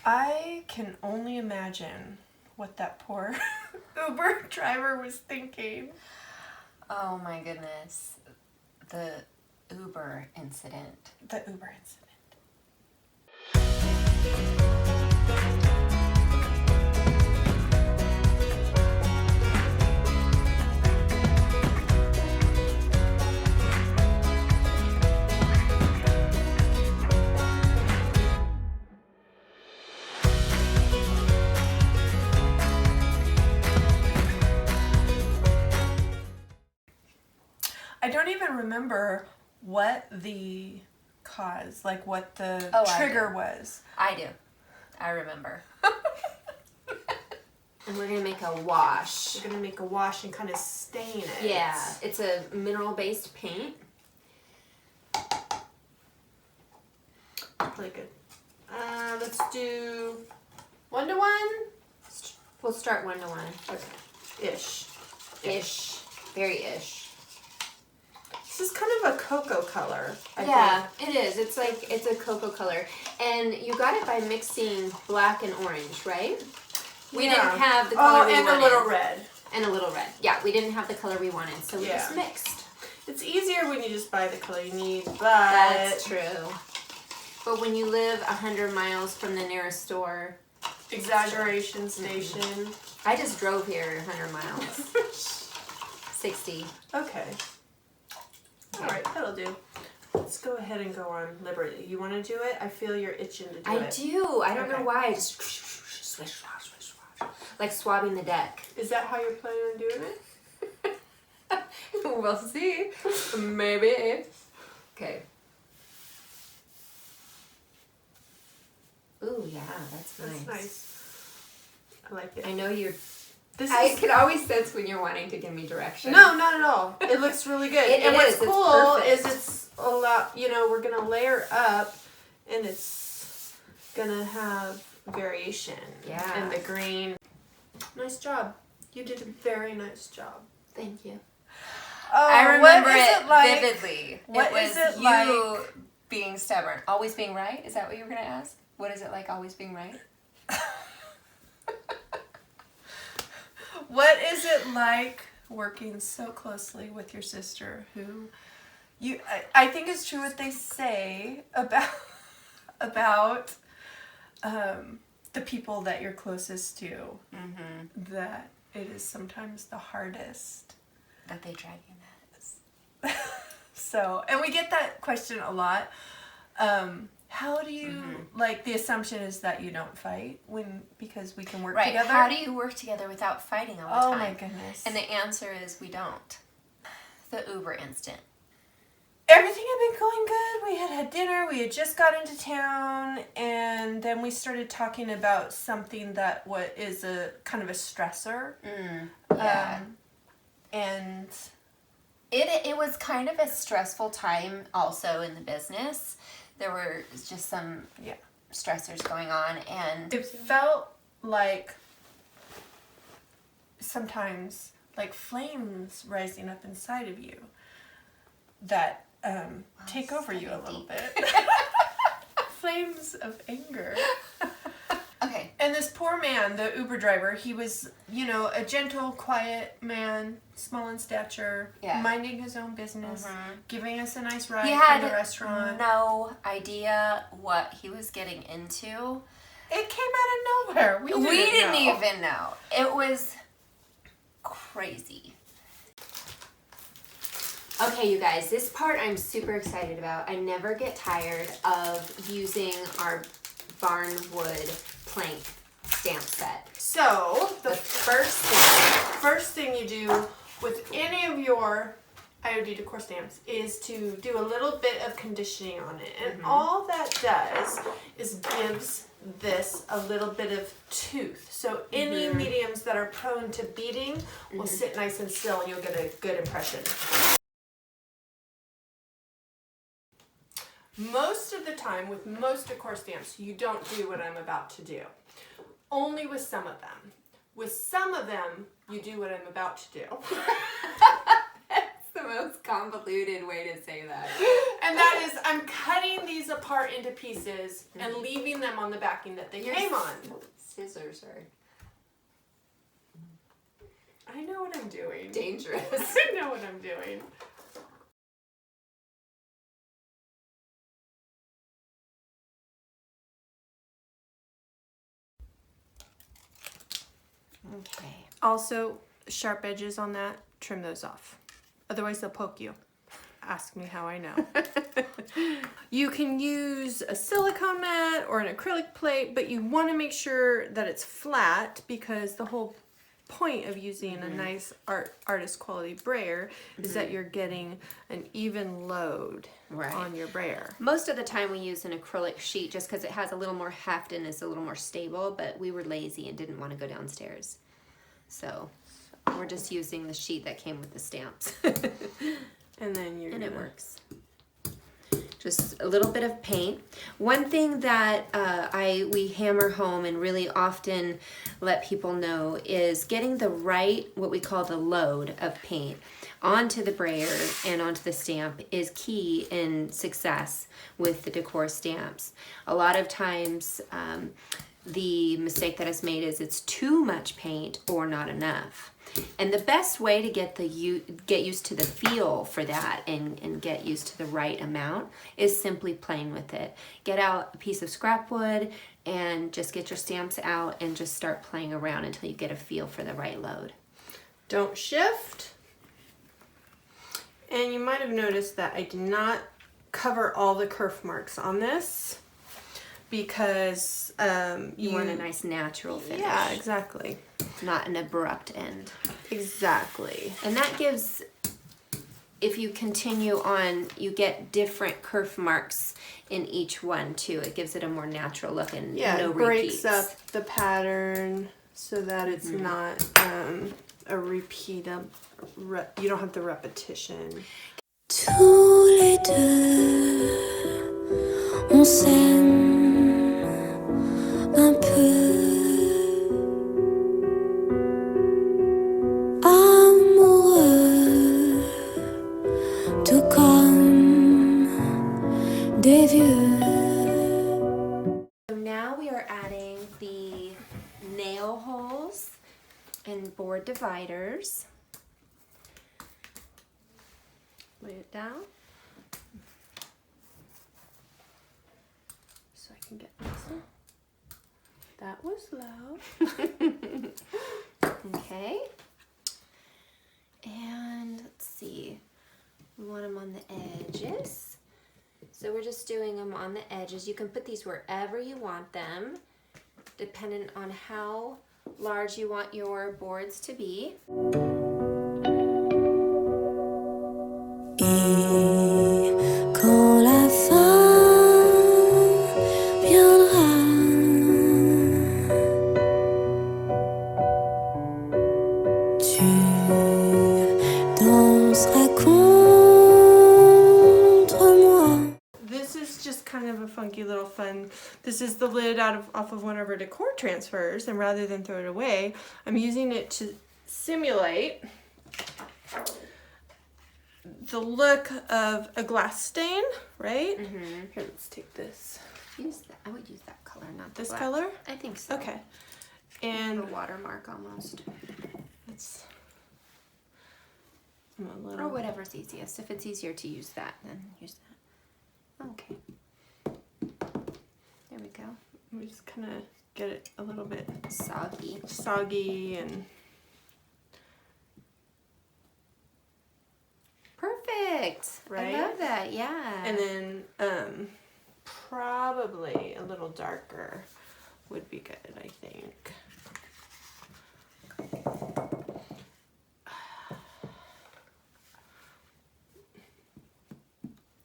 I can only imagine what that poor Uber driver was thinking. Oh my goodness. The Uber incident. The Uber incident. I don't even remember what the cause, like what the trigger was. I do. I remember. And we're going to make a wash. We're going to make a wash and kind of stain it. Yeah, it's a mineral-based paint. Really good. Let's do 1-to-1. We'll start 1-to-1. Okay. Ish. Ish. Very ish. This is kind of a cocoa color. I think. It is. It's like, it's a cocoa color. And you got it by mixing black and orange, right? We didn't have the color we wanted. And a little red. And a little red. Yeah, we didn't have the color we wanted, so we just mixed. It's easier when you just buy the color you need, but... That's true. But when you live 100 miles from the nearest store... Exaggeration station. I just drove here 100 miles. 60. Okay. Alright, that'll do. Let's go ahead and go on Liberty. You want to do it? I feel you're itching to do it. I do. I don't know why. I just swish, swish, swish. Like swabbing the deck. Is that how you're planning on doing it? We'll see. Maybe. Okay. Ooh, yeah, that's nice. That's nice. I like it. I know you're... I can always sense when you're wanting to give me direction. No, not at all. It looks really good. And what's cool is it's a lot, we're going to layer up and it's going to have variation in the green. Nice job. You did a very nice job. Thank you. Oh, I remember it vividly. What is it you like? Being stubborn. Always being right? Is that what you were going to ask? What is it like always being right? What is it like working so closely with your sister who I think it's true what they say about the people that you're closest to, that it is sometimes the hardest. That they drive you nuts. So, and we get that question a lot. How do you, like, the assumption is that you don't fight because we can work together? How do you work together without fighting all the time? Oh my goodness. And the answer is we don't. The Uber instant. Everything had been going good. We had dinner. We had just got into town. And then we started talking about something that is a kind of a stressor. Yeah. And it was kind of a stressful time also in the business. There were just some stressors going on, and it felt like sometimes like flames rising up inside of you that take over you a little bit. Flames of anger. Okay. And this poor man, the Uber driver, he was, a gentle, quiet man, small in stature, minding his own business, giving us a nice ride from the restaurant. He had no idea what he was getting into. It came out of nowhere. We didn't even know. It was crazy. Okay, you guys, this part I'm super excited about. I never get tired of using our Barnwood plank stamp set. So, the first thing you do with any of your IOD Decor stamps is to do a little bit of conditioning on it. And all that does is gives this a little bit of tooth. So any mediums that are prone to beading will sit nice and still and you'll get a good impression. Most of the time, with most decor stamps, you don't do what I'm about to do. Only with some of them. With some of them, you do what I'm about to do. That's the most convoluted way to say that. And that is, I'm cutting these apart into pieces and leaving them on the backing that they came on. Scissors are I know what I'm doing. dangerous. I know what I'm doing. Okay. Also, sharp edges on that, trim those off. Otherwise they'll poke you. Ask me how I know. You can use a silicone mat or an acrylic plate, but you want to make sure that it's flat because the whole point of using a nice artist quality brayer is that you're getting an even load on your brayer. Most of the time we use an acrylic sheet just because it has a little more heft and is a little more stable, but we were lazy and didn't want to go downstairs. So we're just using the sheet that came with the stamps. And then you're it works. Just a little bit of paint. One thing that we hammer home and really often let people know is getting the right, what we call the load of paint onto the brayer and onto the stamp is key in success with the decor stamps. A lot of times the mistake that is made is it's too much paint or not enough. And the best way to get used to the feel for that and get used to the right amount is simply playing with it. Get out a piece of scrap wood and just get your stamps out and just start playing around until you get a feel for the right load. Don't shift. And you might have noticed that I did not cover all the kerf marks on this because you want a nice natural finish. Yeah, exactly. Not an abrupt end. Exactly. And that gives, if you continue on, you get different kerf marks in each one too. It gives it a more natural look and no repeats. Breaks up the pattern so that it's not a repeat of, you don't have the repetition. Tous les deux, on s'aime un peu. Amoureux, tout comme des vieux. So now we are adding the nail holes and board dividers. Lay it down so I can get this. That was loud. Okay. And let's see, we want them on the edges. So we're just doing them on the edges. You can put these wherever you want them, depending on how large you want your boards to be. Et quand la fin viendra, tu danseras contre moi. This is just kind of a funky little fun. This is the lid off of one of our decor transfers, and rather than throw it away, I'm using it to simulate the look of a glass stain, right? Here, let's take this. Use that. I would use that color, not the This black. color? I think so. Okay. A And watermark almost. it's a Or little. whatever's easiest. If it's easier to use that, then use that. Okay. There we go. We just kind of get it a little bit Soggy. and Perfect. Right? I love that. Yeah. and then probably a little darker would be good, I think.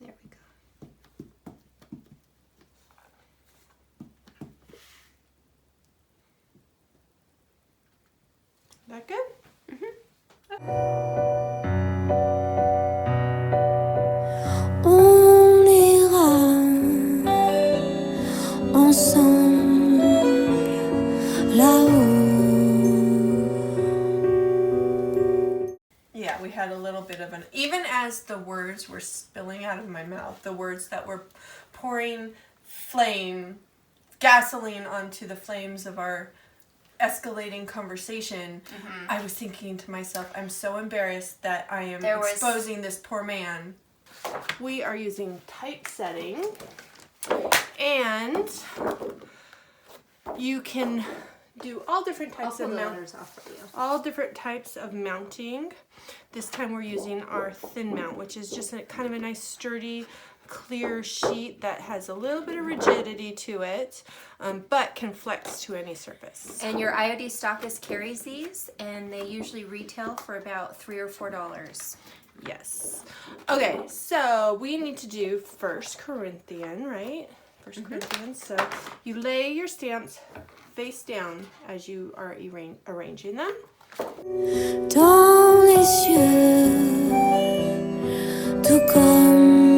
There we go. That good? On ira ensemble là-haut. Yeah, we had a little bit of an, even as the words were spilling out of my mouth, the words that were pouring gasoline onto the flames of our escalating conversation, I was thinking to myself, I'm so embarrassed that I am exposing this poor man. We are using typesetting, and you can do all different types of mounting. This time we're using our thin mount, which is just kind of a nice sturdy clear sheet that has a little bit of rigidity to it, but can flex to any surface. And your IOD stockist carries these, and they usually retail for about $3 or $4. Yes. Okay, so we need to do 1 Corinthians, right? 1 Corinthians. So you lay your stamps face down as you are arranging them. Dans les cieux, tout comme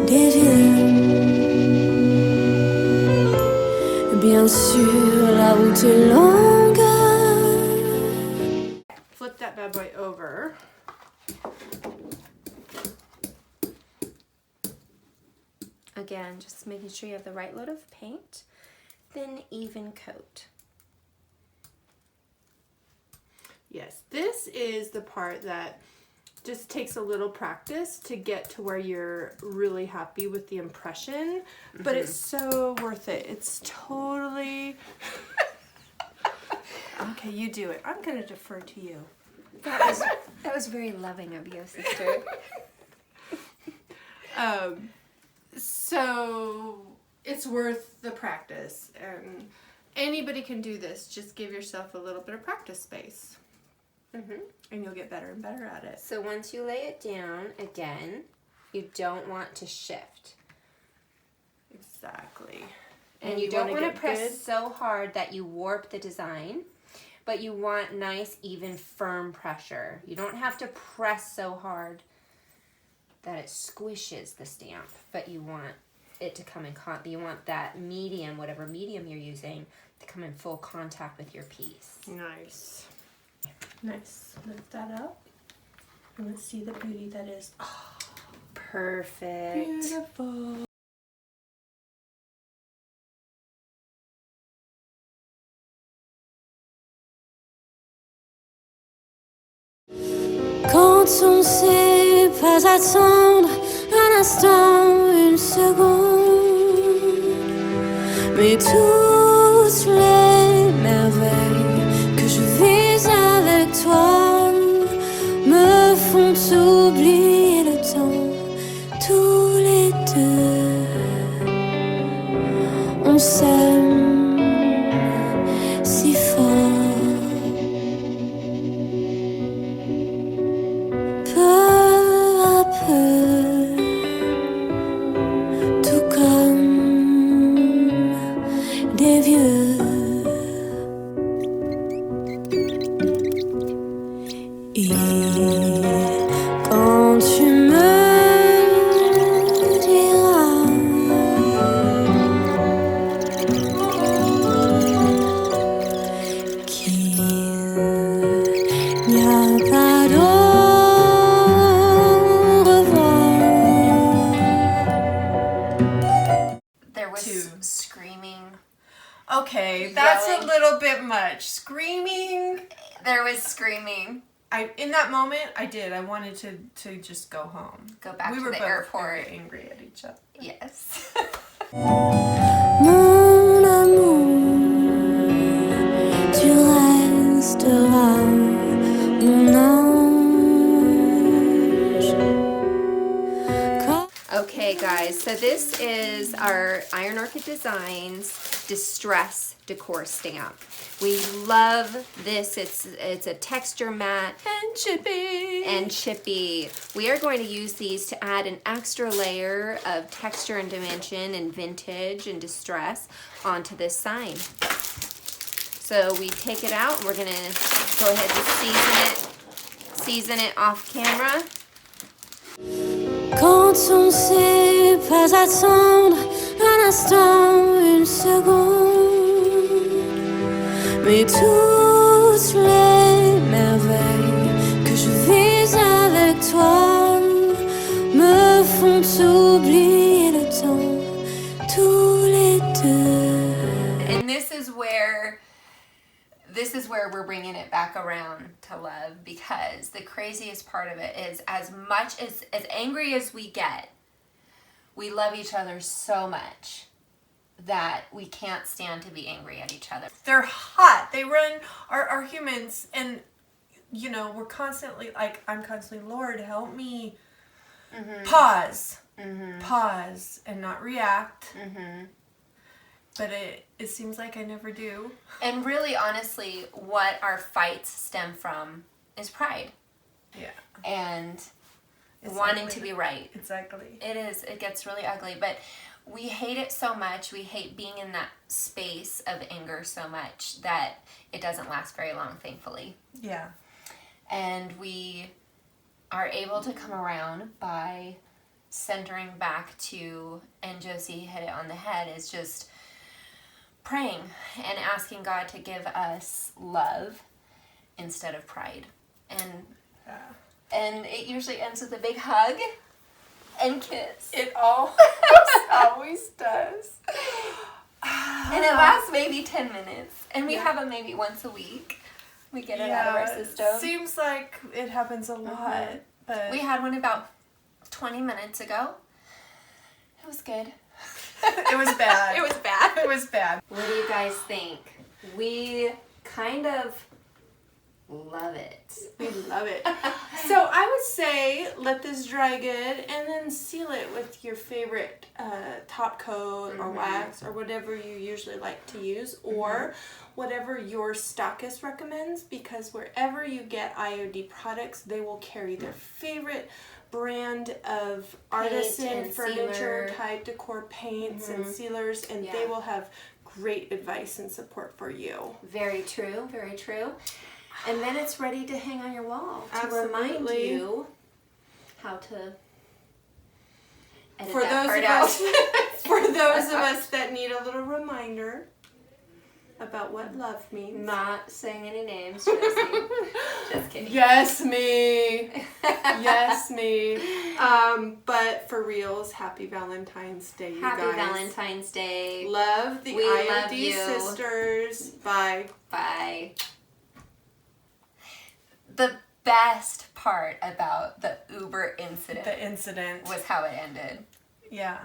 des yeux. Bien sûr, la route est longue. Flip that bad boy over. Again, just making sure you have the right load of paint. Thin, even coat. Yes, this is the part that just takes a little practice to get to where you're really happy with the impression, but it's so worth it. It's totally... Okay, you do it. I'm going to defer to you. That was very loving of you, sister. So it's worth the practice, and anybody can do this. Just give yourself a little bit of practice space, and you'll get better and better at it. So once you lay it down, again, you don't want to shift. Exactly. And you don't want to press so hard that you warp the design, but you want nice, even, firm pressure. You don't have to press so hard that it squishes the stamp, but you want it to come in you want that medium, whatever medium you're using, to come in full contact with your piece. Nice. Nice. Lift that up. And let's see the beauty that is. Oh, perfect. Beautiful. Quand on sait pas attendre un instant, une seconde, mais toutes les merveilles que je vis avec toi me font oublier le temps. Tous les deux, on s'aime si fort. Okay, that's yelling. A little bit much. Screaming. There was screaming. In that moment, I did. I wanted to just go home. Go back to the airport. We were both very angry at each other. Yes. Mon amour, tu resteras mon ange. Okay, guys, so this is our Iron Orchid Designs Distress Decor Stamp. We love this. It's a texture matte and chippy. We are going to use these to add an extra layer of texture and dimension and vintage and distress onto this sign. So we take it out and we're going to go ahead and season it off camera. Quand on sait pas attendre un instant, une seconde, mais toutes les merveilles que je vis avec toi is where we're bringing it back around to love, because the craziest part of it is as much as angry as we get, we love each other so much that we can't stand to be angry at each other. They're hot. They run our humans, and you know, we're constantly like, I'm constantly, Lord, help me pause, pause, and not react. But it seems like I never do. And really, honestly, what our fights stem from is pride. Yeah. And It's wanting ugly. to be right. It's ugly. It is. It gets really ugly. But we hate it so much. We hate being in that space of anger so much that it doesn't last very long, thankfully. Yeah. And we are able to come around by centering back to, and Josie hit it on the head, is just praying and asking God to give us love instead of pride. And it usually ends with a big hug and kiss. It always does. And it lasts maybe 10 minutes. And we have them maybe once a week. We get it out of our system. Seems like it happens a lot. But We had one about 20 minutes ago. It was good. it was bad. It was bad. It was bad. What do you guys think? We kind of love it. We love it. So I would say let this dry good and then seal it with your favorite top coat or wax or whatever you usually like to use, or whatever your stockist recommends, because wherever you get IOD products, they will carry their favorite brand of artisan and furniture sealer. type decor paints and sealers, and they will have great advice and support for you. Very true, very true. And then it's ready to hang on your wall to remind Absolutely. you how to edit For that those part of out. us, for those of us that need a little reminder about what love means. Not saying any names, Josie. Just kidding. Yes, me. Yes, me. But for reals, happy Valentine's Day, you Happy guys. Valentine's Day. Love the We IOD love you. sisters. Bye. Bye. The best part about the Uber incident The incident. was how it ended. Yeah.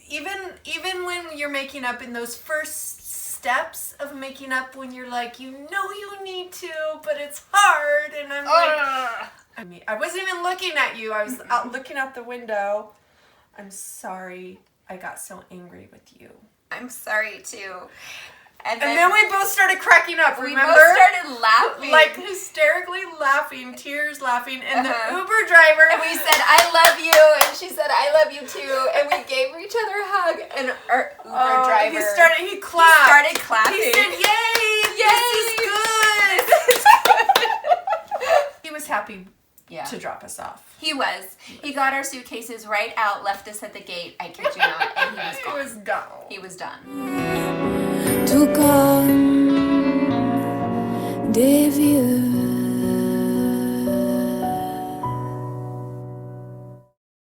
Even when you're making up in those first steps of making up, when you're like, you know you need to, but it's hard, and I'm like, I mean, I wasn't even looking at you. I was out looking out the window. I'm sorry I got so angry with you. I'm sorry too. And then we both started cracking up, we remember? both started laughing. Like hysterically laughing, tears laughing, and the Uh-huh. Uber driver. And we said, I love you, and she said, I love you too, and we gave each other a hug, and our Uber driver, he clapped. he started clapping. He said, yay, Yay! this is good. He was happy Yeah. to drop us off. He was. He got our suitcases right out, left us at the gate, I kid you not, and he was He gone. was gone. He was done. tout comme des vieux